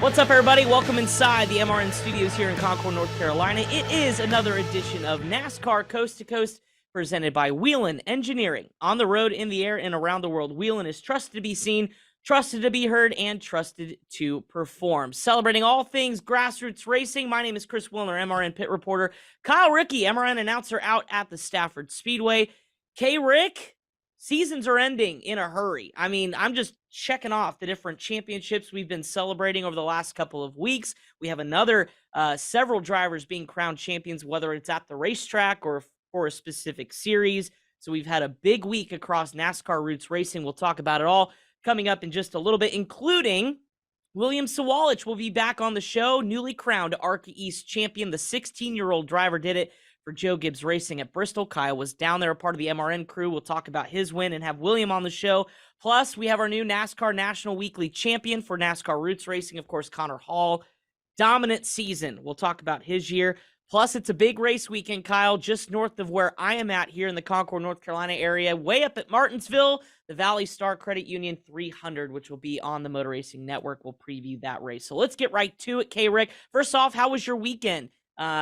What's up, everybody? Welcome inside the MRN studios here in Concord, North Carolina. It is another edition of NASCAR Coast to Coast presented by Whelen Engineering. On the road, in the air, and around the world, Whelen is trusted to be seen, trusted to be heard, and trusted to perform. Celebrating all things grassroots racing, my name is Chris Wilner, MRN pit reporter. Kyle Rickey, MRN announcer out at the Stafford Speedway. K-Rick, seasons are ending in a hurry. I mean, I'm just checking off the different championships we've been celebrating over the last couple of weeks. We have several drivers being crowned champions, whether it's at the racetrack or for a specific series. So we've had a big week across NASCAR Roots Racing. We'll talk about it all coming up in just a little bit, including William Sawalich will be back on the show, newly crowned ARCA East champion. The 16-year-old driver did it for Joe Gibbs Racing at Bristol. Kyle was down there, a part of the MRN crew. We'll talk about his win and have William on the show. Plus, we have our new NASCAR National Weekly champion for NASCAR Roots Racing, of course, Connor Hall. Dominant season. We'll talk about his year. Plus, it's a big race weekend, Kyle, just north of where I am at here in the Concord, North Carolina area, way up at Martinsville, the ValleyStar Credit Union 300, which will be on the Motor Racing Network. We'll preview that race. So let's get right to it, K-Rick. First off, how was your weekend?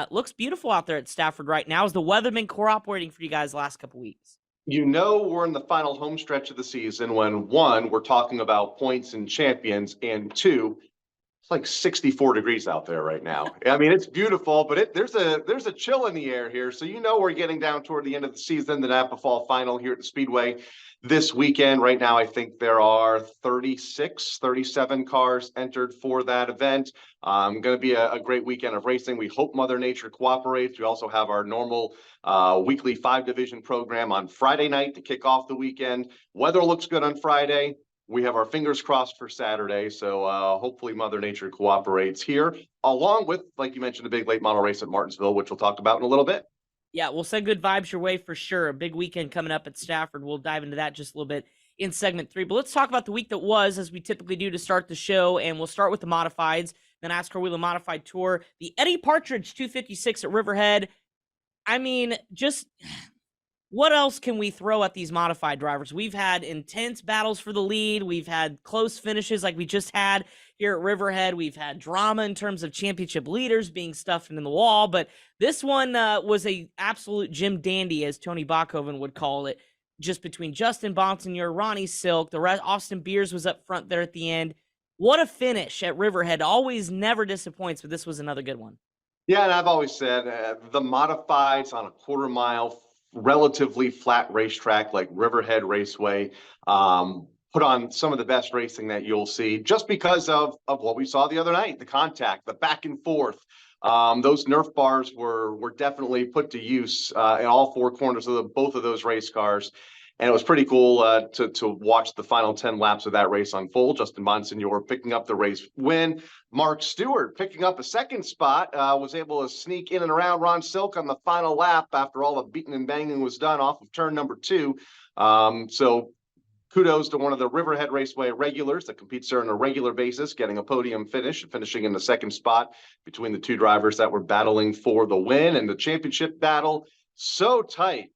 Looks beautiful out there at Stafford right now. Has the weather been cooperating for you guys the last couple weeks? You know, we're in the final home stretch of the season when, one, we're talking about points and champions, and two, it's like 64 degrees out there right now. I mean, it's beautiful, but there's a chill in the air here. So, you know, we're getting down toward the end of the season, the Napa Fall Final here at the Speedway this weekend. Right now, I think there are 37 cars entered for that event. Going to be a great weekend of racing. We hope Mother Nature cooperates. We also have our normal weekly 5-division program on Friday night to kick off the weekend. Weather looks good on Friday. We have our fingers crossed for Saturday, so hopefully Mother Nature cooperates here, along with, like you mentioned, a big late model race at Martinsville, which we'll talk about in a little bit. Yeah, we'll send good vibes your way for sure. A big weekend coming up at Stafford. We'll dive into that just a little bit in segment 3. But let's talk about the week that was, as we typically do to start the show, and we'll start with the modifieds, then NASCAR Whelen Modified Tour, the Eddie Partridge 256 at Riverhead. I mean, just what else can we throw at these modified drivers? We've had intense battles for the lead. We've had close finishes like we just had here at Riverhead. We've had drama in terms of championship leaders being stuffed in the wall. But this one was a absolute Jim Dandy, as Tony Bachhoven would call it, just between Justin Bonsignore, Ronnie Silk, the rest. Austin Beers was up front there at the end. What a finish at Riverhead. Always never disappoints, but this was another good one. Yeah, and I've always said the modifieds on a quarter mile, relatively flat racetrack like Riverhead Raceway put on some of the best racing that you'll see, just because of what we saw the other night, the contact, the back and forth. Those Nerf bars were definitely put to use in all four corners of both of those race cars. And it was pretty cool to watch the final 10 laps of that race unfold. Justin Bonsignore picking up the race win. Mark Stewart picking up a second spot, was able to sneak in and around Ron Silk on the final lap after all the beating and banging was done off of turn number 2. So kudos to one of the Riverhead Raceway regulars that competes there on a regular basis, getting a podium finish, finishing in the second spot between the two drivers that were battling for the win. And the championship battle so tight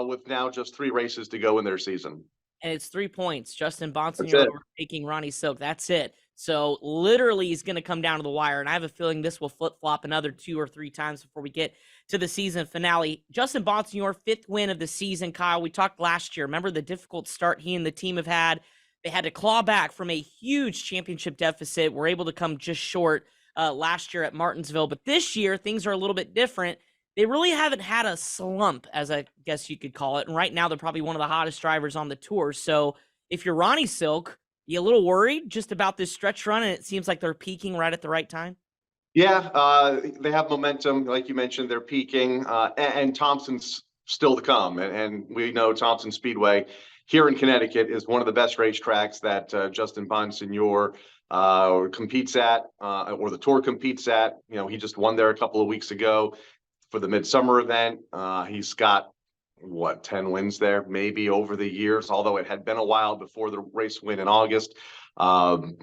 with now just 3 races to go in their season. And it's 3 points. Justin Bonsignore taking Ronnie Silk. That's it. So literally he's going to come down to the wire. And I have a feeling this will flip-flop another 2 or 3 times before we get to the season finale. Justin Bonsignore, 5th win of the season, Kyle. We talked last year. Remember the difficult start he and the team have had? They had to claw back from a huge championship deficit. Were able to come just short last year at Martinsville. But this year, things are a little bit different. They really haven't had a slump, as I guess you could call it. And right now, they're probably one of the hottest drivers on the tour. So if you're Ronnie Silk, you a little worried just about this stretch run, and it seems like they're peaking right at the right time? Yeah, they have momentum. Like you mentioned, they're peaking, and Thompson's still to come. And we know Thompson Speedway here in Connecticut is one of the best racetracks that Justin Bonsignore competes at, or the tour competes at. You know, he just won there a couple of weeks ago for the midsummer event. He's got 10 wins there, maybe over the years, although it had been a while before the race win in August. You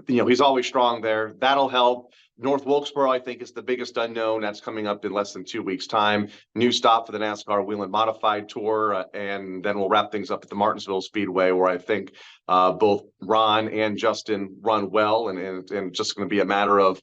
know, he's always strong there. That'll help. North Wilkesboro, I think, is the biggest unknown. That's coming up in less than 2 weeks' time. New stop for the NASCAR Whelen Modified Tour, and then we'll wrap things up at the Martinsville Speedway, where I think both Ron and Justin run well, and just going to be a matter of,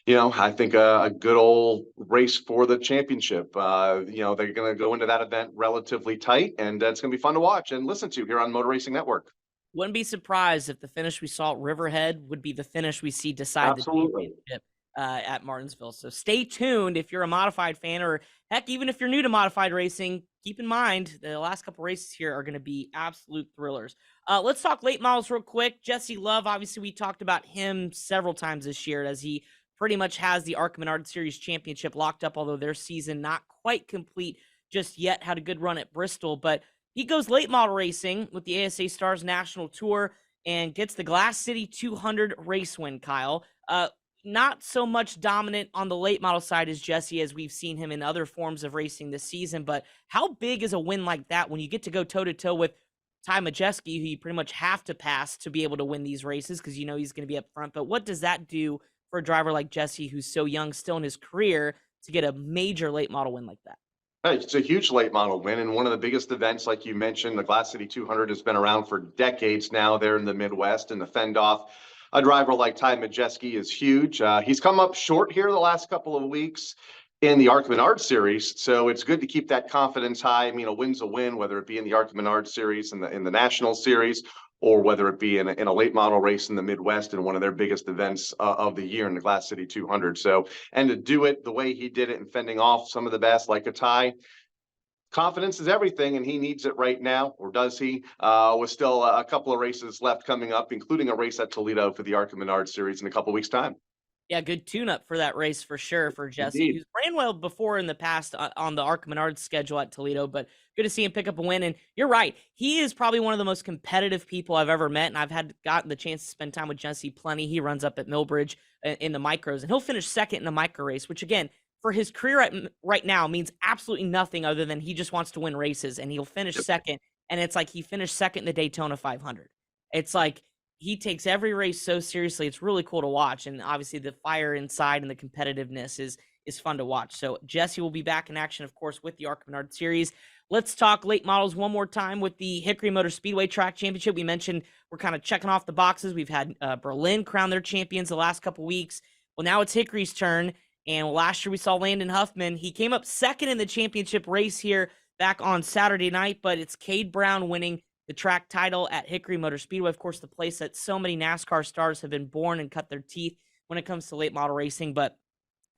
I think a good old race for the championship. They're going to go into that event relatively tight, and it's going to be fun to watch and listen to here on Motor Racing Network. Wouldn't be surprised if the finish we saw at Riverhead would be the finish we see decide Absolutely. the championship at Martinsville. So stay tuned if you're a modified fan, or heck, even if you're new to modified racing, keep in mind the last couple races here are going to be absolute thrillers. Let's talk late models real quick. Jesse Love, obviously we talked about him several times this year, as he pretty much has the ARCA Menard Series championship locked up, although their season not quite complete just yet. Had a good run at Bristol, but he goes late model racing with the ASA Stars National Tour and gets the Glass City 200 race win, Kyle. Not so much dominant on the late model side as Jesse, as we've seen him in other forms of racing this season, but how big is a win like that when you get to go toe-to-toe with Ty Majeski, who you pretty much have to pass to be able to win these races because you know he's going to be up front? But what does that do for a driver like Jesse, who's so young still in his career, to get a major late model win like that? It's a huge late model win, and one of the biggest events, like you mentioned. The Glass City 200 has been around for decades now there in the Midwest, and to fend off a driver like Ty Majeski is huge. He's come up short here the last couple of weeks in the ARCA Menard Series, so it's good to keep that confidence high. I mean, a win's a win, whether it be in the ARCA Menard Series, in the National Series, or whether it be in a late model race in the Midwest in one of their biggest events of the year in the Glass City 200. So, and to do it the way he did it and fending off some of the best, like a Ty, confidence is everything, and he needs it right now, or does he? With still a couple of races left coming up, including a race at Toledo for the ARCA Menard Series in a couple of weeks' time. Yeah, good tune-up for that race for sure for Jesse, Indeed. who's ran well before in the past on the ARCA Menard schedule at Toledo, but good to see him pick up a win. And you're right, he is probably one of the most competitive people I've ever met, and I've gotten the chance to spend time with Jesse plenty. He runs up at Millbridge in the micros, and he'll finish second in a micro race, which again, for his career right now, means absolutely nothing other than he just wants to win races, and he'll finish second. And it's like he finished second in the Daytona 500. It's like he takes every race so seriously. It's really cool to watch, and obviously the fire inside and the competitiveness is fun to watch. So Jesse will be back in action, of course, with the ARCA Menard Series. Let's talk late models one more time with the Hickory Motor Speedway Track Championship. We mentioned we're kind of checking off the boxes. We've had Berlin crown their champions the last couple weeks. Well, now it's Hickory's turn, and last year we saw Landon Huffman. He came up second in the championship race here back on Saturday night, but it's Cade Brown winning the track title at Hickory Motor Speedway, of course, the place that so many NASCAR stars have been born and cut their teeth when it comes to late model racing. But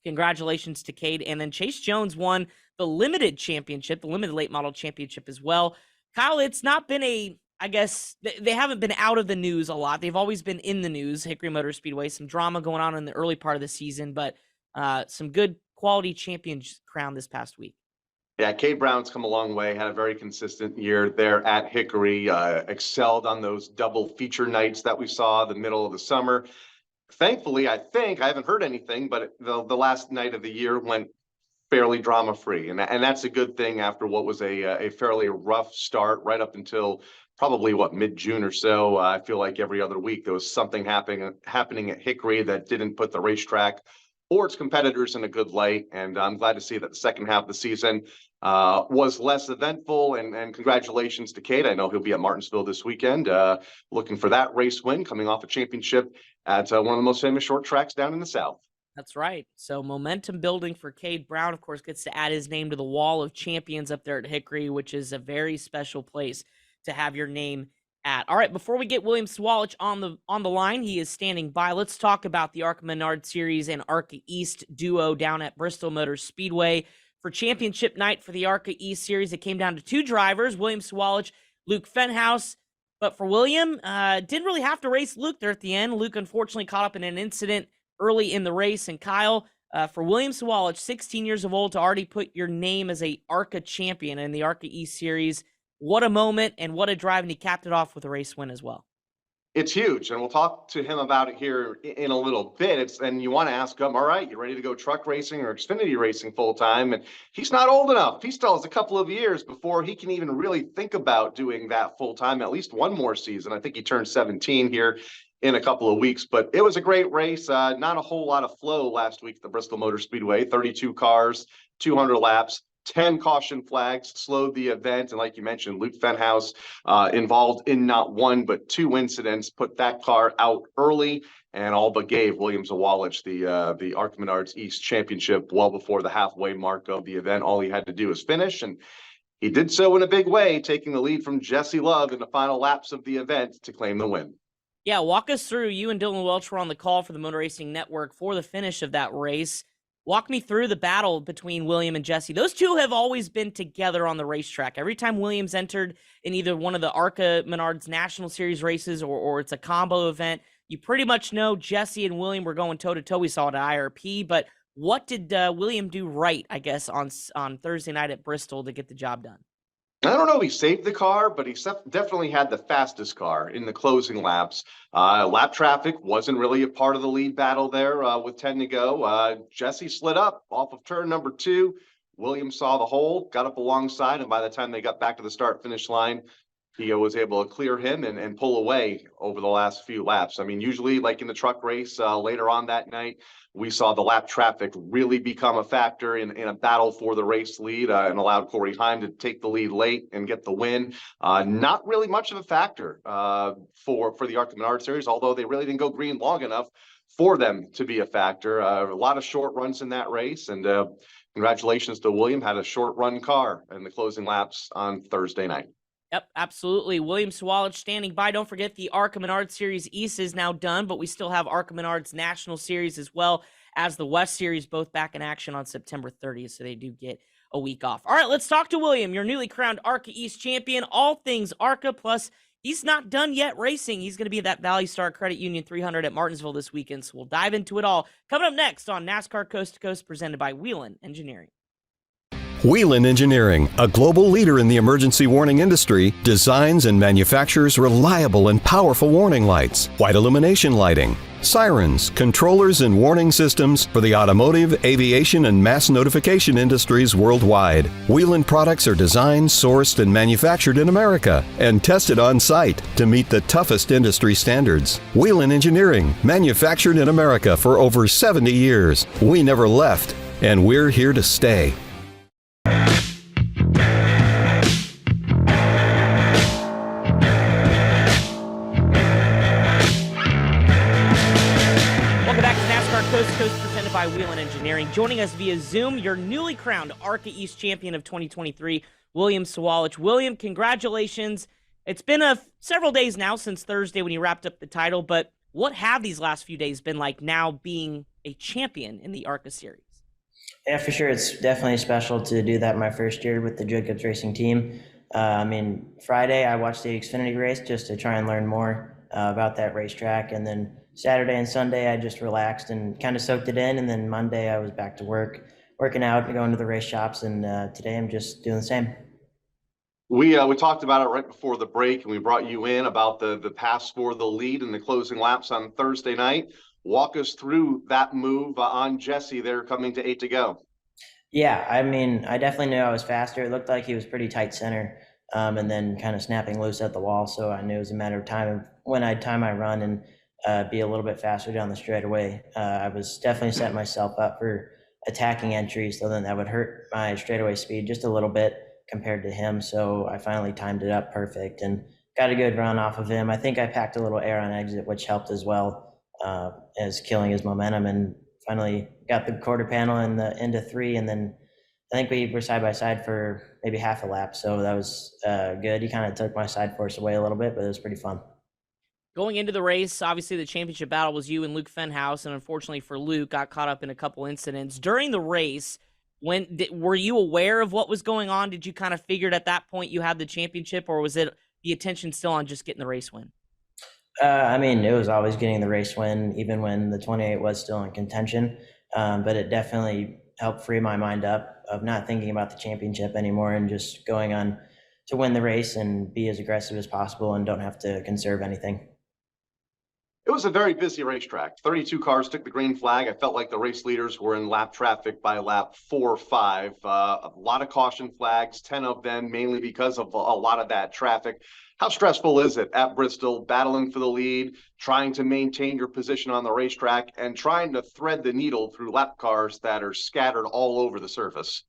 congratulations to Cade. And then Chase Jones won the limited championship, the limited late model championship as well. Kyle, it's not been I guess they haven't been out of the news a lot. They've always been in the news, Hickory Motor Speedway. Some drama going on in the early part of the season, but some good quality champions crowned this past week. Yeah, Cade Brown's come a long way, had a very consistent year there at Hickory, excelled on those double feature nights that we saw the middle of the summer. Thankfully, I haven't heard anything, but the last night of the year went fairly drama-free. And that's a good thing after what was a fairly rough start right up until probably, mid-June or so. I feel like every other week there was something happening at Hickory that didn't put the racetrack or its competitors in a good light. And I'm glad to see that the second half of the season was less eventful, and congratulations to Cade. I know he'll be at Martinsville this weekend, looking for that race win, coming off a championship at one of the most famous short tracks down in the South. That's right. So momentum building for Cade Brown, of course, gets to add his name to the wall of champions up there at Hickory, which is a very special place to have your name at. All right, before we get William Sawalich on the line, he is standing by. Let's talk about the ARCA Menard Series and ARCA East duo down at Bristol Motor Speedway. For championship night for the ARCA East Series, it came down to two drivers, William Sawalich, Luke Fenhouse. But for William, didn't really have to race Luke there at the end. Luke unfortunately caught up in an incident early in the race. And Kyle, for William Sawalich, 16 years of old, to already put your name as a ARCA champion in the ARCA East Series, what a moment and what a drive, and he capped it off with a race win as well. It's huge, and we'll talk to him about it here in a little bit. And you want to ask him, all right, you ready to go truck racing or Xfinity racing full time? And he's not old enough. He still has a couple of years before he can even really think about doing that full time, at least one more season. I think he turned 17 here in a couple of weeks. But it was a great race. Not a whole lot of flow last week at the Bristol Motor Speedway. 32 cars, 200 laps. 10 caution flags slowed the event. And like you mentioned, Luke Fenhouse involved in not one, but two incidents, put that car out early and all but gave William Sawalich the ARCA Menards East Championship well before the halfway mark of the event. All he had to do was finish, and he did so in a big way, taking the lead from Jesse Love in the final laps of the event to claim the win. Yeah, walk us through. You and Dylan Welch were on the call for the Motor Racing Network for the finish of that race. Walk me through the battle between William and Jesse. Those two have always been together on the racetrack. Every time Williams entered in either one of the ARCA Menards National Series races or it's a combo event, you pretty much know Jesse and William were going toe-to-toe. We saw it at IRP, but what did William do right, I guess, on Thursday night at Bristol to get the job done? I don't know if he saved the car, but he definitely had the fastest car in the closing laps. Lap traffic wasn't really a part of the lead battle there with 10 to go. Jesse slid up off of turn number 2. Williams saw the hole, got up alongside, and by the time they got back to the start-finish line, he was able to clear him and pull away over the last few laps. I mean, usually like in the truck race later on that night, we saw the lap traffic really become a factor in a battle for the race lead and allowed Corey Heim to take the lead late and get the win. Not really much of a factor for the ARCA Menards Series, although they really didn't go green long enough for them to be a factor. A lot of short runs in that race, and congratulations to William, had a short run car in the closing laps on Thursday night. Yep, absolutely. William Sawalich standing by. Don't forget the ARCA Menards Series East is now done, but we still have ARCA Menards National Series as well as the West Series, both back in action on September 30th, so they do get a week off. All right, let's talk to William, your newly crowned ARCA East champion, all things ARCA, plus he's not done yet racing. He's going to be at that ValleyStar Credit Union 300 at Martinsville this weekend, so we'll dive into it all. Coming up next on NASCAR Coast to Coast, presented by Whelen Engineering. Whelen Engineering, a global leader in the emergency warning industry, designs and manufactures reliable and powerful warning lights, white illumination lighting, sirens, controllers, and warning systems for the automotive, aviation, and mass notification industries worldwide. Whelen products are designed, sourced, and manufactured in America and tested on site to meet the toughest industry standards. Whelen Engineering, manufactured in America for over 70 years. We never left, and we're here to stay. Coast to Coast, presented by Whelen Engineering. Joining us via Zoom, your newly crowned ARCA East champion of 2023, William Sawalich. William, congratulations. It's been several days now since Thursday when you wrapped up the title, but what have these last few days been like now being a champion in the ARCA Series? Yeah, for sure. It's definitely special to do that my first year with the Jacobs Racing team. Friday I watched the Xfinity race just to try and learn more about that racetrack, and then Saturday and Sunday, I just relaxed and kind of soaked it in. And then Monday, I was back to working out and going to the race shops. And today, I'm just doing the same. We talked about it right before the break, and we brought you in about the pass for the lead in the closing laps on Thursday night. Walk us through that move on Jesse there coming to 8 to go. Yeah, I definitely knew I was faster. It looked like he was pretty tight center and then kind of snapping loose at the wall. So I knew it was a matter of time when I'd time my run and be a little bit faster down the straightaway. I was definitely setting myself up for attacking entries, so then that would hurt my straightaway speed just a little bit compared to him. So I finally timed it up perfect and got a good run off of him. I think I packed a little air on exit, which helped as well as killing his momentum, and finally got the quarter panel in the into 3. And then I think we were side by side for maybe half a lap. So that was good. He kind of took my side force away a little bit, but it was pretty fun. Going into the race, obviously the championship battle was you and Luke Fenhouse, and unfortunately for Luke, got caught up in a couple incidents. During the race, were you aware of what was going on? Did you kind of figure at that point you had the championship, or was it the attention still on just getting the race win? It was always getting the race win, even when the 28 was still in contention. But it definitely helped free my mind up of not thinking about the championship anymore and just going on to win the race and be as aggressive as possible and don't have to conserve anything. It was a very busy racetrack. 32 cars took the green flag. I felt like the race leaders were in lap traffic by lap 4 or 5. A lot of caution flags, 10 of them, mainly because of a lot of that traffic. How stressful is it at Bristol, battling for the lead, trying to maintain your position on the racetrack, and trying to thread the needle through lap cars that are scattered all over the surface?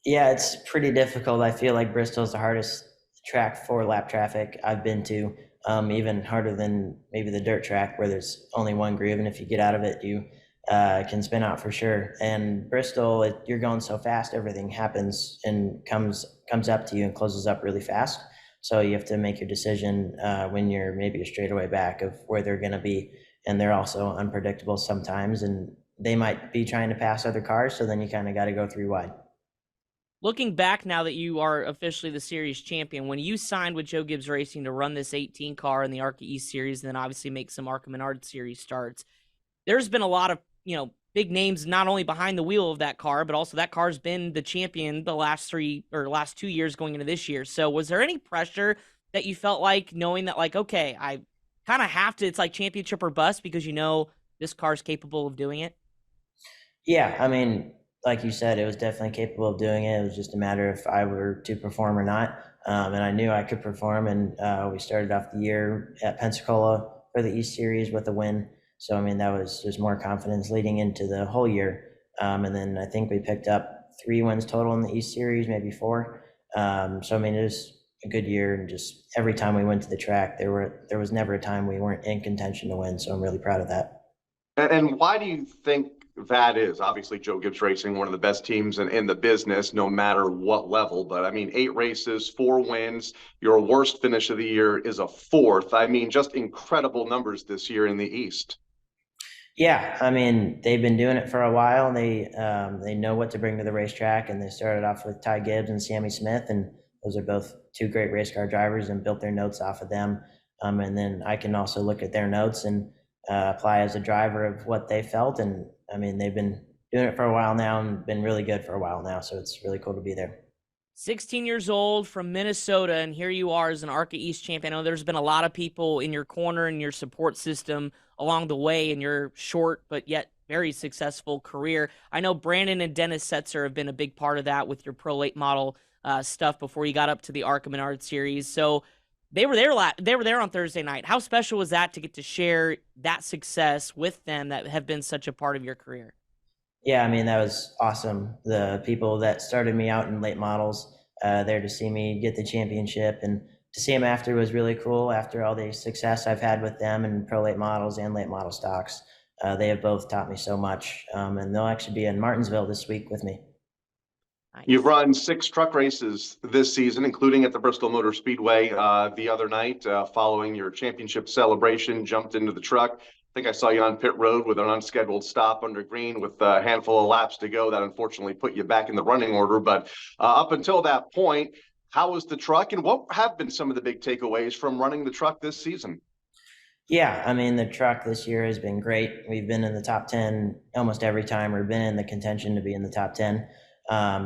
Yeah, it's pretty difficult. I feel like Bristol's the hardest track for lap traffic I've been to, even harder than maybe the dirt track where there's only one groove, and if you get out of it, you can spin out for sure. And Bristol, you're going so fast, everything happens and comes up to you and closes up really fast. So you have to make your decision when you're maybe a straightaway back of where they're going to be, and they're also unpredictable sometimes, and they might be trying to pass other cars, so then you kind of got to go 3 wide. Looking back now that you are officially the series champion, when you signed with Joe Gibbs Racing to run this 18 car in the ARCA East Series and then obviously make some ARCA Menard Series starts, there's been a lot of, big names not only behind the wheel of that car, but also that car's been the champion the last 2 years going into this year. So was there any pressure that you felt like knowing that, like, okay, I kind of have to, it's like championship or bust because this car's capable of doing it? Yeah, I mean, like you said, it was definitely capable of doing it. It was just a matter if I were to perform or not. And I knew I could perform, and we started off the year at Pensacola for the East Series with a win. So, I mean, that was just more confidence leading into the whole year. And then I think we picked up 3 wins total in the East Series, maybe 4. So, I mean, it was a good year, and just every time we went to the track, there was never a time we weren't in contention to win. So I'm really proud of that. And why do you think that is? Obviously, Joe Gibbs Racing, one of the best teams in the business, no matter what level. But I mean, 8 races, 4 wins. Your worst finish of the year is a 4th. I mean, just incredible numbers this year in the East. Yeah, I mean, they've been doing it for a while. They know what to bring to the racetrack, and they started off with Ty Gibbs and Sammy Smith, and those are both 2 great race car drivers, and built their notes off of them. And then I can also look at their notes and apply as a driver of what they felt. And I mean, they've been doing it for a while now and been really good for a while now. So it's really cool to be there. 16 years old from Minnesota, and here you are as an ARCA East champion. I know there's been a lot of people in your corner and your support system along the way in your short but yet very successful career. I know Brandon and Dennis Setzer have been a big part of that with your Pro Late Model stuff before you got up to the ARCA Menard Series. So they were there on Thursday night. How special was that to get to share that success with them that have been such a part of your career? Yeah, I mean, that was awesome. The people that started me out in late models, there to see me get the championship, and to see them after was really cool. After all the success I've had with them in pro late models and late model stocks, they have both taught me so much. And they'll actually be in Martinsville this week with me. Nice. You've run 6 truck races this season, including at the Bristol Motor Speedway the other night. Following your championship celebration, jumped into the truck. I think I saw you on pit road with an unscheduled stop under green with a handful of laps to go. That unfortunately put you back in the running order. But up until that point, how was the truck, and what have been some of the big takeaways from running the truck this season? Yeah, I mean, the truck this year has been great. We've been in the top 10 almost every time. We've been in the contention to be in the top 10.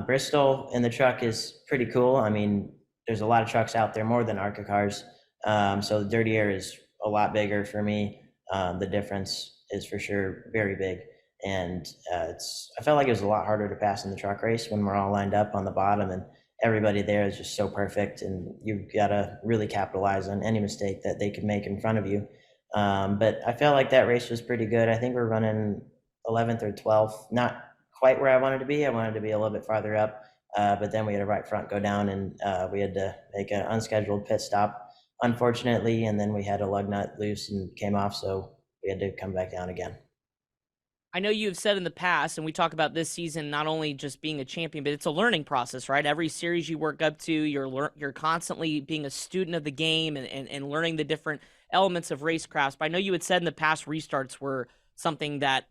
Bristol in the truck is pretty cool. I mean, there's a lot of trucks out there, more than ARCA cars. So the dirty air is a lot bigger for me. The difference is for sure very big. And I felt like it was a lot harder to pass in the truck race when we're all lined up on the bottom, and everybody there is just so perfect, and you've got to really capitalize on any mistake that they could make in front of you. But I felt like that race was pretty good. I think we're running 11th or 12th, not quite where I wanted to be. I wanted to be a little bit farther up, but then we had a right front go down, and we had to make an unscheduled pit stop, unfortunately, and then we had a lug nut loose and came off, so we had to come back down again. I know you've said in the past, and we talk about this season, not only just being a champion, but it's a learning process, right? Every series you work up to, you're constantly being a student of the game and learning the different elements of racecraft. But I know you had said in the past restarts were something that,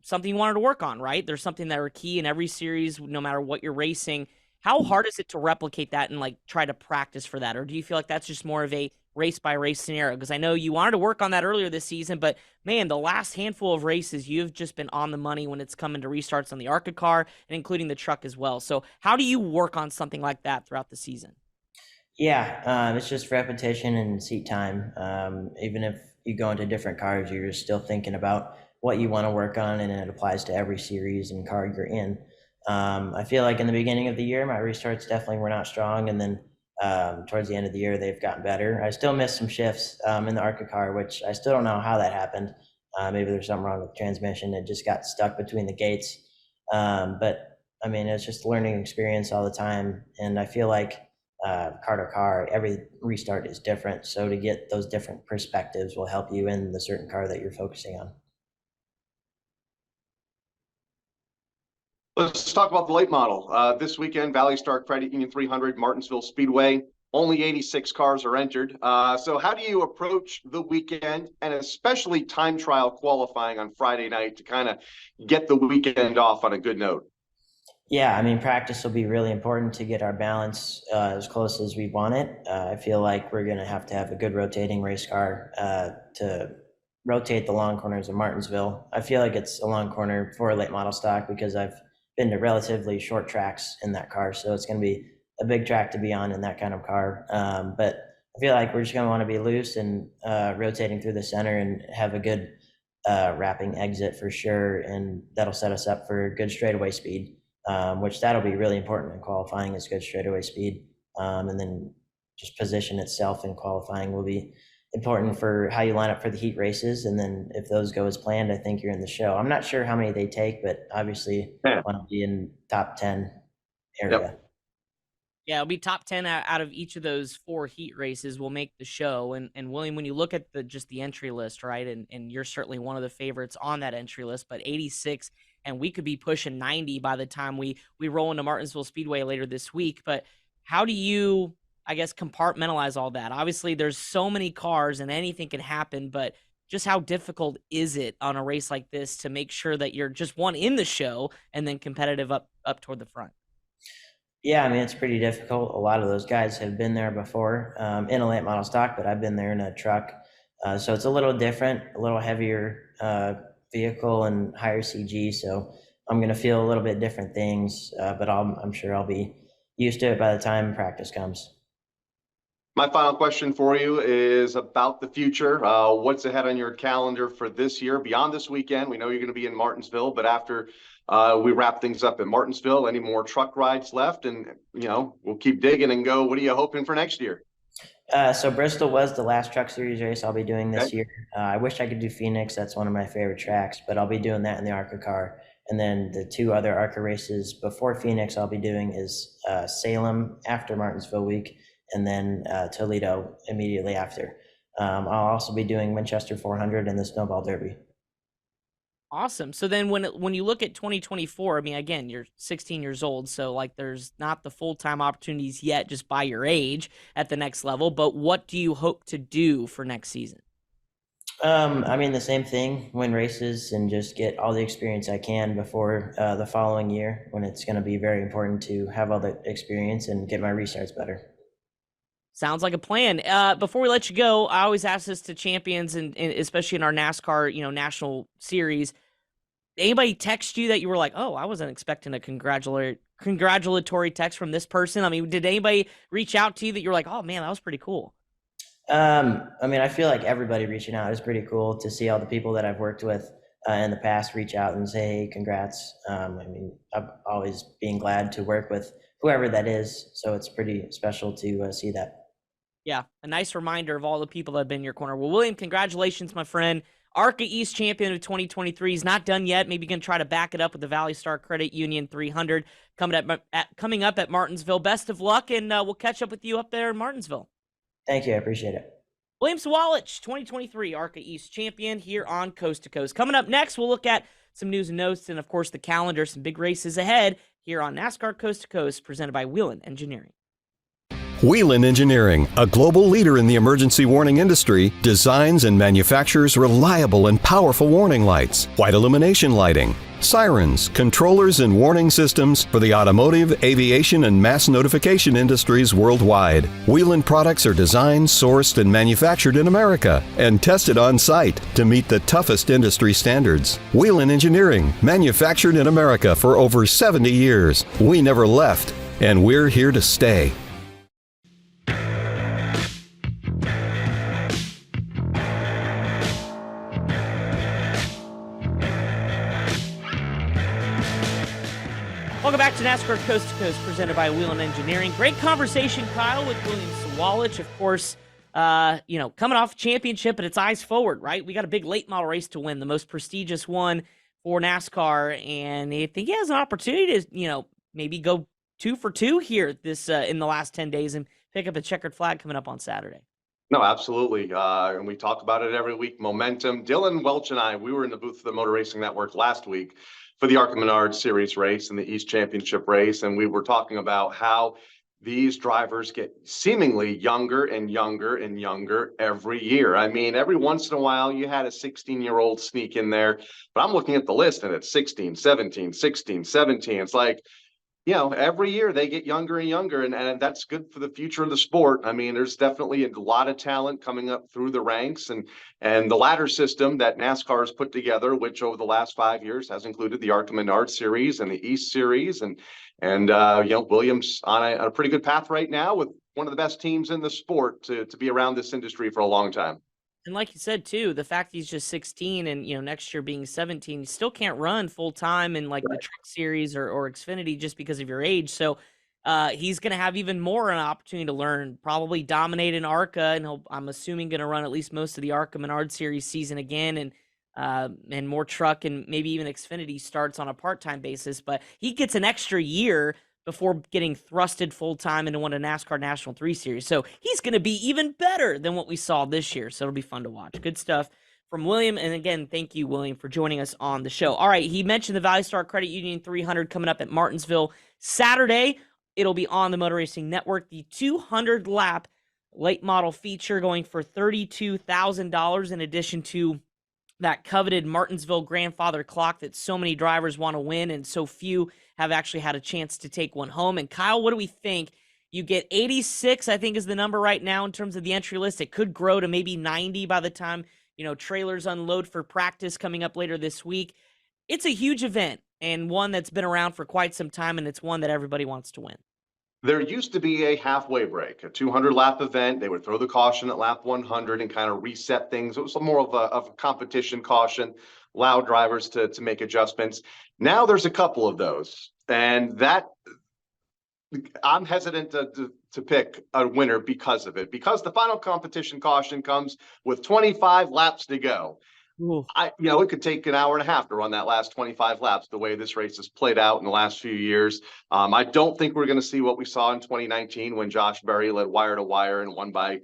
something you wanted to work on, right? There's something that are key in every series, no matter what you're racing. How hard is it to replicate that and try to practice for that? Or do you feel like that's just more of a race by race scenario? Because I know you wanted to work on that earlier this season, but man, the last handful of races, you've just been on the money when it's coming to restarts on the ARCA car and including the truck as well. So how do you work on something like that throughout the season? Yeah, it's just repetition and seat time. Even if you go into different cars, you're just still thinking about what you want to work on, and it applies to every series and car you're in. I feel like in the beginning of the year, my restarts definitely were not strong, and then towards the end of the year, they've gotten better. I still missed some shifts in the ARCA car, which I still don't know how that happened. Maybe there's something wrong with the transmission. It just got stuck between the gates. But I mean, it's just a learning experience all the time. And I feel like car to car, every restart is different. So to get those different perspectives will help you in the certain car that you're focusing on. Let's talk about the late model. This weekend, ValleyStar Credit Union 300, Martinsville Speedway. Only 86 cars are entered. So how do you approach the weekend, and especially time trial qualifying on Friday night, to kind of get the weekend off on a good note? Yeah, I mean, practice will be really important to get our balance as close as we want it. I feel like we're going to have a good rotating race car to rotate the long corners of Martinsville. I feel like it's a long corner for a late model stock because I've been to relatively short tracks in that car, so it's going to be a big track to be on in that kind of car. But I feel like we're just going to want to be loose and rotating through the center and have a good wrapping exit for sure, and that'll set us up for good straightaway speed, which that'll be really important in qualifying, is good straightaway speed. And then just position itself in qualifying will be important for how you line up for the heat races. And then if those go as planned, I think you're in the show. I'm not sure how many they take, but obviously want to be in top 10 area. Yep. Yeah, it'll be top 10 out of each of those 4 heat races will make the show. And William, when you look at just the entry list, right, and you're certainly one of the favorites on that entry list, but 86, and we could be pushing 90 by the time we roll into Martinsville Speedway later this week. But how do you, I guess, compartmentalize all that? Obviously, there's so many cars and anything can happen, but just how difficult is it on a race like this to make sure that you're just one in the show and then competitive up toward the front? Yeah, I mean, it's pretty difficult. A lot of those guys have been there before in a late model stock, but I've been there in a truck. So it's a little different, a little heavier vehicle and higher CG. So I'm going to feel a little bit different things, but I'm sure I'll be used to it by the time practice comes. My final question for you is about the future. What's ahead on your calendar for this year beyond this weekend? We know you're going to be in Martinsville, but after we wrap things up at Martinsville, any more truck rides left? And, we'll keep digging and go. What are you hoping for next year? So Bristol was the last truck series race I'll be doing this year. I wish I could do Phoenix. That's one of my favorite tracks, but I'll be doing that in the ARCA car. And then the 2 other ARCA races before Phoenix I'll be doing is Salem after Martinsville week, and then Toledo immediately after. I'll also be doing Winchester 400 and the Snowball Derby. Awesome. So then when you look at 2024, I mean, again, you're 16 years old, so like there's not the full-time opportunities yet just by your age at the next level, but what do you hope to do for next season? I mean, the same thing, win races and just get all the experience I can before the following year, when it's going to be very important to have all the experience and get my restarts better. Sounds like a plan. Before we let you go, I always ask this to champions, and especially in our NASCAR, national series. Anybody text you that you were like, oh, I wasn't expecting a congratulatory text from this person? I mean, did anybody reach out to you that you were like, oh man, that was pretty cool? I mean, I feel like everybody reaching out is pretty cool to see all the people that I've worked with in the past reach out and say, hey, congrats. I mean, I've always been glad to work with whoever that is. So it's pretty special to see that. Yeah, a nice reminder of all the people that have been in your corner. Well, William, congratulations, my friend. ARCA East champion of 2023 is not done yet. Maybe you can try to back it up with the ValleyStar Credit Union 300 coming up at Martinsville. Best of luck, and we'll catch up with you up there in Martinsville. Thank you. I appreciate it. William Sawalich, 2023 ARCA East champion here on Coast to Coast. Coming up next, we'll look at some news and notes and, of course, the calendar, some big races ahead here on NASCAR Coast to Coast, presented by William Engineering. William Engineering, a global leader in the emergency warning industry, designs and manufactures reliable and powerful warning lights, white illumination lighting, sirens, controllers, and warning systems for the automotive, aviation, and mass notification industries worldwide. Whelen products are designed, sourced, and manufactured in America and tested on site to meet the toughest industry standards. Whelen Engineering, manufactured in America for over 70 years. We never left, and we're here to stay. NASCAR Coast to Coast presented by William Engineering. Great conversation, Kyle, with William Sawalich. Of course, coming off championship, but it's eyes forward, right? We got a big late model race to win, the most prestigious one for NASCAR, and I think he has an opportunity to, maybe go 2 for 2 here this in the last 10 days and pick up a checkered flag coming up on Saturday. No, absolutely. And we talk about it every week. Momentum. Dylan Welch and I, we were in the booth of the Motor Racing Network last week for the ARCA Series race and the East Championship race. And we were talking about how these drivers get seemingly younger and younger and younger every year. I mean, every once in a while you had a 16-year-old sneak in there, but I'm looking at the list and it's 16, 17, 16, 17. It's like, every year they get younger and younger, and that's good for the future of the sport. I mean, there's definitely a lot of talent coming up through the ranks, and the ladder system that NASCAR has put together, which over the last 5 years has included the ARCA Series and the East Series, and Williams on a pretty good path right now with one of the best teams in the sport to be around this industry for a long time. And like you said, too, the fact he's just 16 and, next year being 17, you still can't run full time in like the Truck Series or Xfinity just because of your age. So he's going to have even more an opportunity to learn, probably dominate in ARCA. And I'm assuming going to run at least most of the ARCA Series season again. And more truck and maybe even Xfinity starts on a part-time basis. But he gets an extra year before getting thrusted full-time into one of NASCAR National 3 Series. So he's going to be even better than what we saw this year. So it'll be fun to watch. Good stuff from William. And again, thank you, William, for joining us on the show. All right, he mentioned the ValleyStar Credit Union 300 coming up at Martinsville Saturday. It'll be on the Motor Racing Network. The 200-lap late model feature going for $32,000 in addition to that coveted Martinsville grandfather clock that so many drivers want to win and so few have actually had a chance to take one home. And Kyle, what do we think? You get 86, I think is the number right now in terms of the entry list. It could grow to maybe 90 by the time, trailers unload for practice coming up later this week. It's a huge event and one that's been around for quite some time, and it's one that everybody wants to win. There used to be a halfway break, a 200-lap event. They would throw the caution at lap 100 and kind of reset things. It was more of a competition caution, allow drivers to make adjustments. Now there's a couple of those, and that I'm hesitant to pick a winner because of it, because the final competition caution comes with 25 laps to go. It could take an hour and a half to run that last 25 laps the way this race has played out in the last few years. I don't think we're going to see what we saw in 2019 when Josh Berry led wire to wire and won by,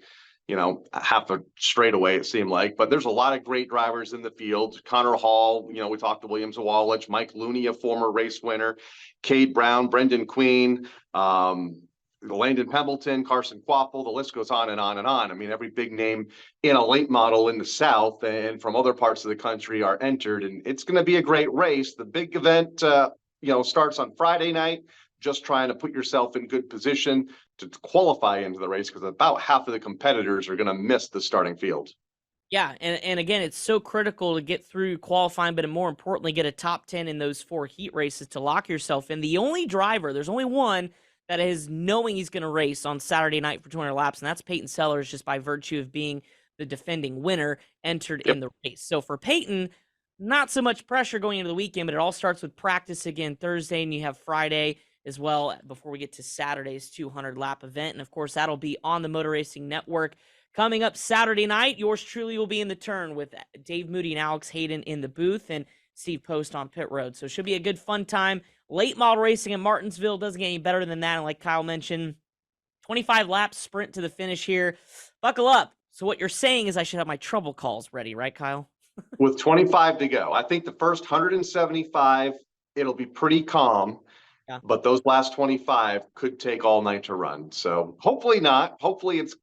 half a straightaway, it seemed like. But there's a lot of great drivers in the field. Connor Hall, we talked to William Sawalich, Mike Looney, a former race winner, Cade Brown, Brendan Queen, Landon Pembleton, Carson Quapple, the list goes on and on and on. I mean, every big name in a late model in the South and from other parts of the country are entered, and it's going to be a great race. The big event, starts on Friday night, just trying to put yourself in good position to qualify into the race because about half of the competitors are going to miss the starting field. Yeah, and again, it's so critical to get through qualifying, but more importantly, get a top 10 in those 4 heat races to lock yourself in. The only driver, there's only one that is knowing he's going to race on Saturday night for 200 laps, and that's Peyton Sellers, just by virtue of being the defending winner entered in the race. So for Peyton, not so much pressure going into the weekend, but it all starts with practice again Thursday, and you have Friday as well before we get to Saturday's 200-lap event. And, of course, that'll be on the Motor Racing Network. Coming up Saturday night, yours truly will be in the turn with Dave Moody and Alex Hayden in the booth and Steve Post on pit road. So it should be a good, fun time. Late model racing in Martinsville doesn't get any better than that. And like Kyle mentioned, 25 laps sprint to the finish here. Buckle up. So what you're saying is I should have my trouble calls ready, right, Kyle? With 25 to go. I think the first 175, it'll be pretty calm. Yeah. But those last 25 could take all night to run. So hopefully not. Hopefully it's,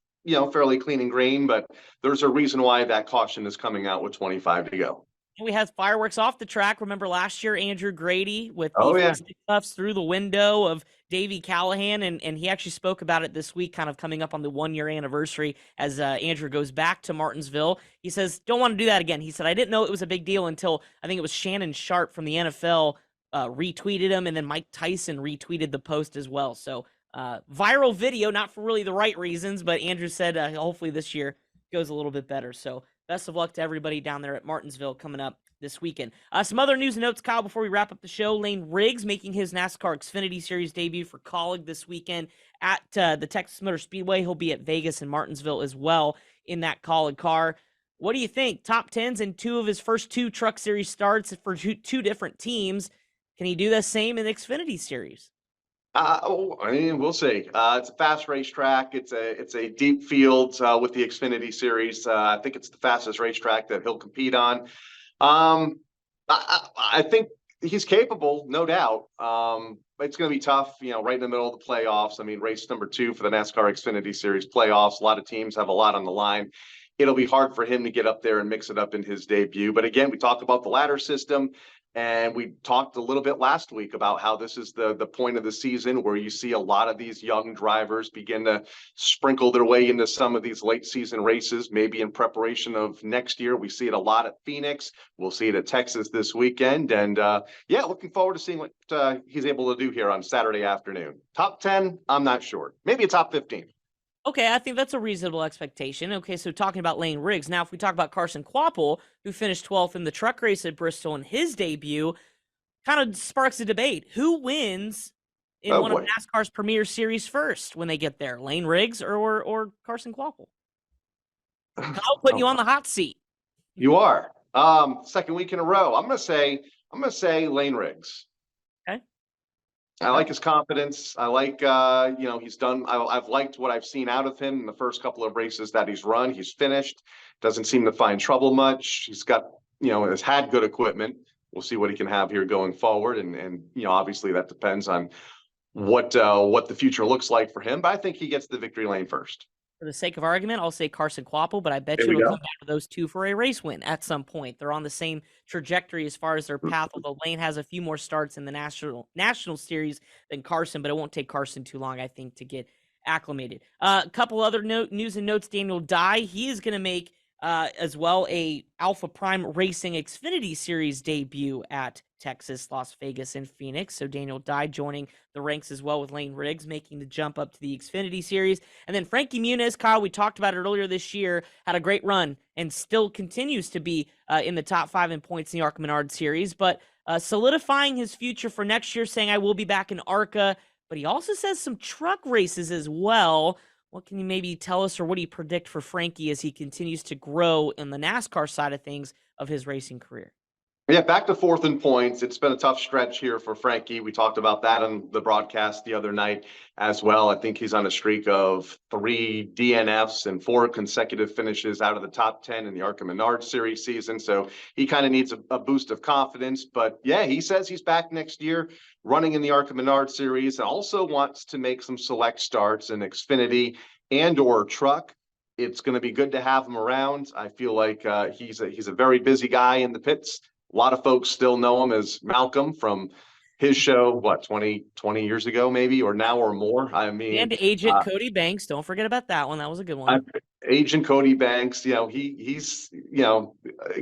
fairly clean and green, but there's a reason why that caution is coming out with 25 to go. We had fireworks off the track. Remember last year, Andrew Grady with the cuffs through the window of Davey Callahan, and he actually spoke about it this week, kind of coming up on the 1-year anniversary as Andrew goes back to Martinsville. He says, don't want to do that again. He said, I didn't know it was a big deal until I think it was Shannon Sharp from the NFL retweeted him, and then Mike Tyson retweeted the post as well. So viral video, not for really the right reasons, but Andrew said hopefully this year goes a little bit better. So best of luck to everybody down there at Martinsville coming up this weekend. Some other news and notes, Kyle, before we wrap up the show. Lane Riggs making his NASCAR Xfinity Series debut for Colleague this weekend at the Texas Motor Speedway. He'll be at Vegas and Martinsville as well in that Colleague car. What do you think? Top 10s in 2 of his first 2 Truck Series starts for two different teams. Can he do the same in the Xfinity Series? I mean, we'll see. It's a fast racetrack. It's a deep field with the Xfinity Series. I think it's the fastest racetrack that he'll compete on. I think he's capable, no doubt. It's going to be tough, right in the middle of the playoffs. I mean, race number 2 for the NASCAR Xfinity Series playoffs. A lot of teams have a lot on the line. It'll be hard for him to get up there and mix it up in his debut. But again, we talked about the ladder system, and we talked a little bit last week about how this is the point of the season where you see a lot of these young drivers begin to sprinkle their way into some of these late season races, maybe in preparation of next year. We see it a lot at Phoenix. We'll see it at Texas this weekend. And looking forward to seeing what he's able to do here on Saturday afternoon. Top 10, I'm not sure. Maybe a top 15. Okay, I think that's a reasonable expectation. Okay, so talking about Lane Riggs. Now, if we talk about Carson Kvapil, who finished 12th in the truck race at Bristol in his debut, kind of sparks a debate. Who wins in one of NASCAR's premier series first when they get there? Lane Riggs or Carson Kvapil? I'll put you on the hot seat. You are. Second week in a row. I'm gonna say Lane Riggs. Okay. I like his confidence. I like, he's done. I've liked what I've seen out of him in the first couple of races that he's run. He's finished. Doesn't seem to find trouble much. He's got, has had good equipment. We'll see what he can have here going forward. And obviously that depends on what the future looks like for him. But I think he gets the victory lane first. For the sake of argument, I'll say Carson Kvapil, but I bet you it'll come down to those 2 for a race win at some point. They're on the same trajectory as far as their path, although Lane has a few more starts in the national series than Carson, but it won't take Carson too long, I think, to get acclimated. A couple other news and notes. Daniel Dye, he is going to make as well a Alpha Prime Racing Xfinity Series debut at Texas, Las Vegas, and Phoenix. So Daniel Dye joining the ranks as well with Lane Riggs, making the jump up to the Xfinity Series. And then Frankie Muniz, Kyle, we talked about it earlier this year, had a great run and still continues to be in the top 5 in points in the ARCA Menard Series, but solidifying his future for next year, saying I will be back in ARCA, but he also says some truck races as well. What can you maybe tell us, or what do you predict for Frankie as he continues to grow in the NASCAR side of things of his racing career? Yeah, back to 4th in points. It's been a tough stretch here for Frankie. We talked about that on the broadcast the other night as well. I think he's on a streak of 3 DNFs and 4 consecutive finishes out of the top 10 in the ARCA Menard Series season. So he kind of needs a boost of confidence. But yeah, he says he's back next year running in the ARCA Menard Series, and also wants to make some select starts in Xfinity and or truck. It's going to be good to have him around. I feel like he's a very busy guy in the pits. A lot of folks still know him as Malcolm from his show, 20 years ago, maybe, or now or more. I mean, and Agent Cody Banks. Don't forget about that one. That was a good one. Agent Cody Banks, he's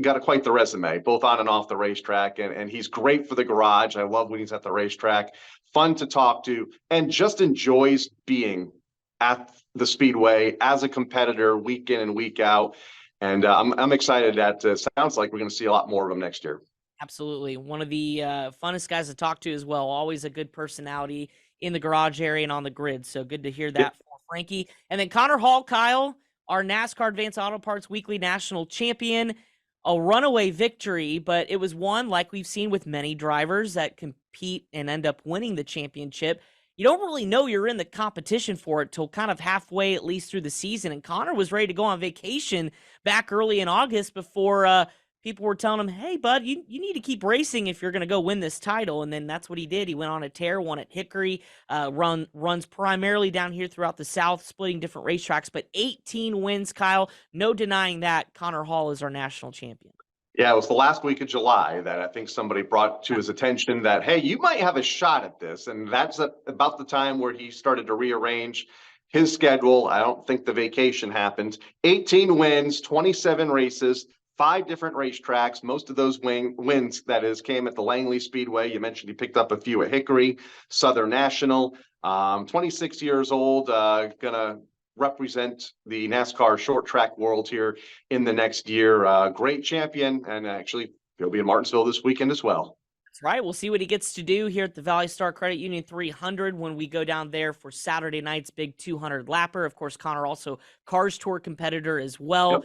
got quite the resume, both on and off the racetrack, and he's great for the garage. I love when he's at the racetrack. Fun to talk to, and just enjoys being at the Speedway as a competitor week in and week out. And I'm excited that sounds like we're going to see a lot more of him next year. Absolutely. One of the funnest guys to talk to as well. Always a good personality in the garage area and on the grid. So good to hear that for Frankie. And then Connor Hall, Kyle, our NASCAR Advanced Auto Parts Weekly National Champion. A runaway victory, but it was one, like we've seen with many drivers that compete and end up winning the championship. You don't really know you're in the competition for it till kind of halfway, at least through the season. And Connor was ready to go on vacation back early in August before people were telling him, hey, bud, you need to keep racing if you're going to go win this title. And then that's what he did. He went on a tear, won at Hickory, runs primarily down here throughout the South, splitting different racetracks, but 18 wins, Kyle. No denying that. Connor Hall is our national champion. Yeah, it was the last week of July that I think somebody brought to his attention that, hey, you might have a shot at this. And that's about the time where he started to rearrange his schedule. I don't think the vacation happened. 18 wins, 27 races, 5 different racetracks. Most of those wins, that is, came at the Langley Speedway. You mentioned he picked up a few at Hickory, Southern National. 26 years old, gonna represent the NASCAR short track world here in the next year. Great champion, and actually he'll be in Martinsville this weekend as well. That's right. We'll see what he gets to do here at the ValleyStar Credit Union 300 when we go down there for Saturday night's big 200 lapper. Of course, Connor also Cars Tour competitor as well.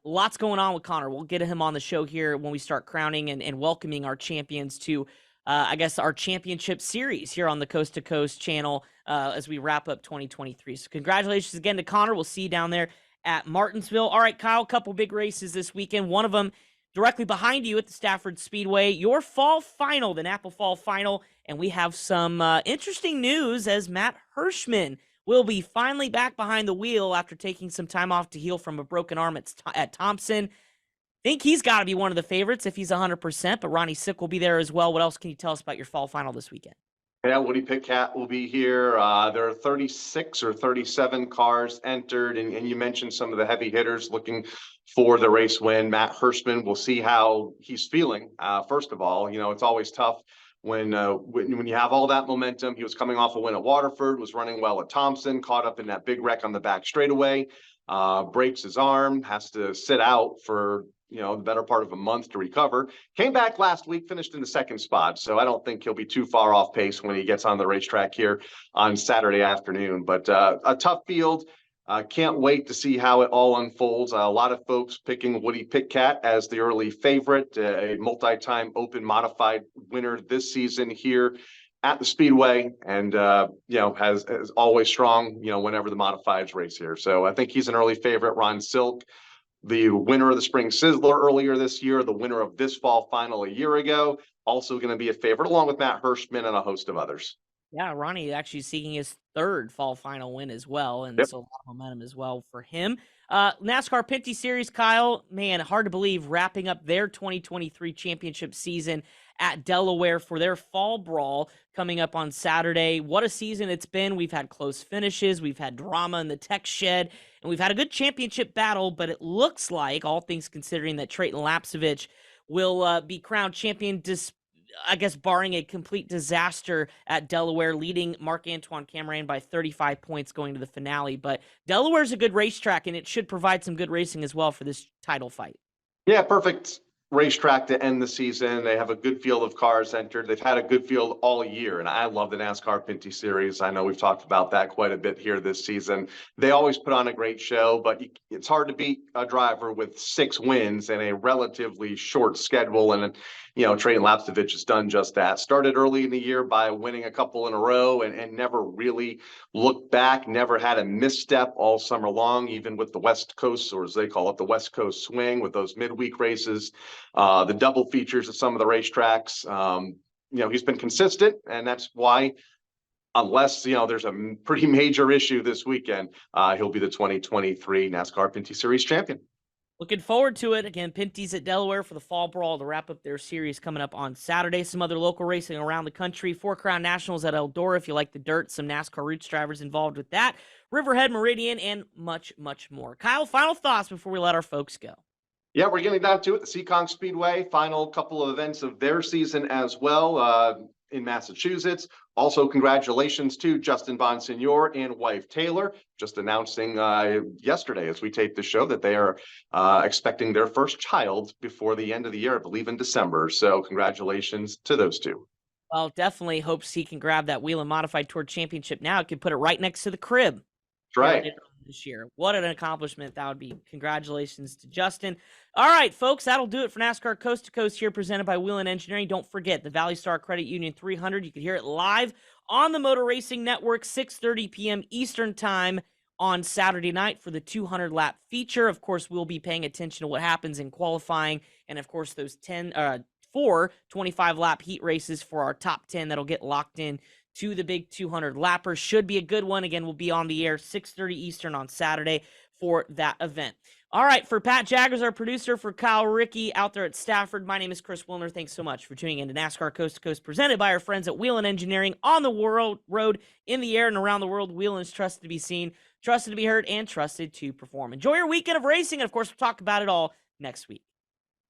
Lots going on with Connor. We'll get him on the show here when we start crowning and welcoming our champions to, I guess, our championship series here on the Coast to Coast channel as we wrap up 2023. So congratulations again to Connor. We'll see you down there at Martinsville. All right, Kyle, a couple big races this weekend. One of them directly behind you at the Stafford Speedway, your fall final, the Napa Fall Final, and we have some interesting news as Matt Hirschman will be finally back behind the wheel after taking some time off to heal from a broken arm at Thompson. Think he's got to be one of the favorites if he's 100%, but Ronnie Sick will be there as well. What else can you tell us about your fall final this weekend? Yeah, Woody Pitcat will be here. There are 36 or 37 cars entered, and you mentioned some of the heavy hitters looking for the race win. Matt Hirschman, we'll see how he's feeling. First of all, it's always tough when you have all that momentum. He was coming off a win at Waterford, was running well at Thompson, caught up in that big wreck on the back straightaway, breaks his arm, has to sit out for the better part of a month to recover. Came back last week, finished in the second spot. So I don't think he'll be too far off pace when he gets on the racetrack here on Saturday afternoon. But a tough field. Can't wait to see how it all unfolds. A lot of folks picking Woody Pitcat as the early favorite, a multi-time open modified winner this season here at the Speedway, and has always strong, whenever the modifieds race here. So I think he's an early favorite. Ron Silk, the winner of the Spring Sizzler earlier this year, the winner of this fall final a year ago, also going to be a favorite, along with Matt Hirschman and a host of others. Yeah, Ronnie actually seeking his third fall final win as well, and so a lot of momentum as well for him. NASCAR Pinty Series, Kyle, man, hard to believe, wrapping up their 2023 championship season at Delaware for their fall brawl coming up on Saturday. What a season it's been. We've had close finishes, we've had drama in the tech shed, and we've had a good championship battle, but it looks like, all things considering, that Trayton Lapsevich will be crowned champion, I guess barring a complete disaster at Delaware, leading Marc-Antoine Cameron by 35 points going to the finale. But Delaware's a good racetrack, and it should provide some good racing as well for this title fight. Yeah, perfect racetrack to end the season. They have a good field of cars entered. They've had a good field all year, and I love the NASCAR Pinty Series. I know we've talked about that quite a bit here this season. They always put on a great show, but it's hard to beat a driver with 6 wins in a relatively short schedule, and Trayton Lapsevich has done just that. Started early in the year by winning a couple in a row and never really looked back, never had a misstep all summer long, even with the West Coast, or as they call it, the West Coast swing with those midweek races, the double features at some of the racetracks. He's been consistent, and that's why, unless, there's a pretty major issue this weekend, he'll be the 2023 NASCAR Pinty Series champion. Looking forward to it. Again, Pinty's at Delaware for the Fall Brawl to wrap up their series coming up on Saturday. Some other local racing around the country. 4 Crown Nationals at Eldora if you like the dirt. Some NASCAR Roots drivers involved with that. Riverhead, Meridian, and much, much more. Kyle, final thoughts before we let our folks go. Yeah, we're getting down to it. The Seekonk Speedway, final couple of events of their season as well in Massachusetts. Also, congratulations to Justin Bonsignore and wife Taylor, just announcing yesterday as we tape the show that they are expecting their first child before the end of the year, I believe in December. So congratulations to those two. Well, definitely hopes he can grab that Whelen Modified Tour Championship now. It could put it right next to the crib. That's right. This year. What an accomplishment that would be. Congratulations to Justin. All right, folks, that'll do it for NASCAR Coast to Coast here, presented by Whelen Engineering. Don't forget the ValleyStar Credit Union 300. You can hear it live on the Motor Racing Network, 6:30 p.m. Eastern Time on Saturday night for the 200-lap feature. Of course, we'll be paying attention to what happens in qualifying, and of course, those 4 25-lap heat races for our top 10 that'll get locked in to the big 200 lapper. Should be a good one. Again, we'll be on the air 6:30 Eastern on Saturday for that event. All right, for Pat Jaggers, our producer, for Kyle Rickey out there at Stafford, my name is Chris Wilner. Thanks so much for tuning in to NASCAR Coast to Coast, presented by our friends at Whelen Engineering. On the road, in the air, and around the world, Whelen is trusted to be seen, trusted to be heard, and trusted to perform. Enjoy your weekend of racing, and of course, we'll talk about it all next week.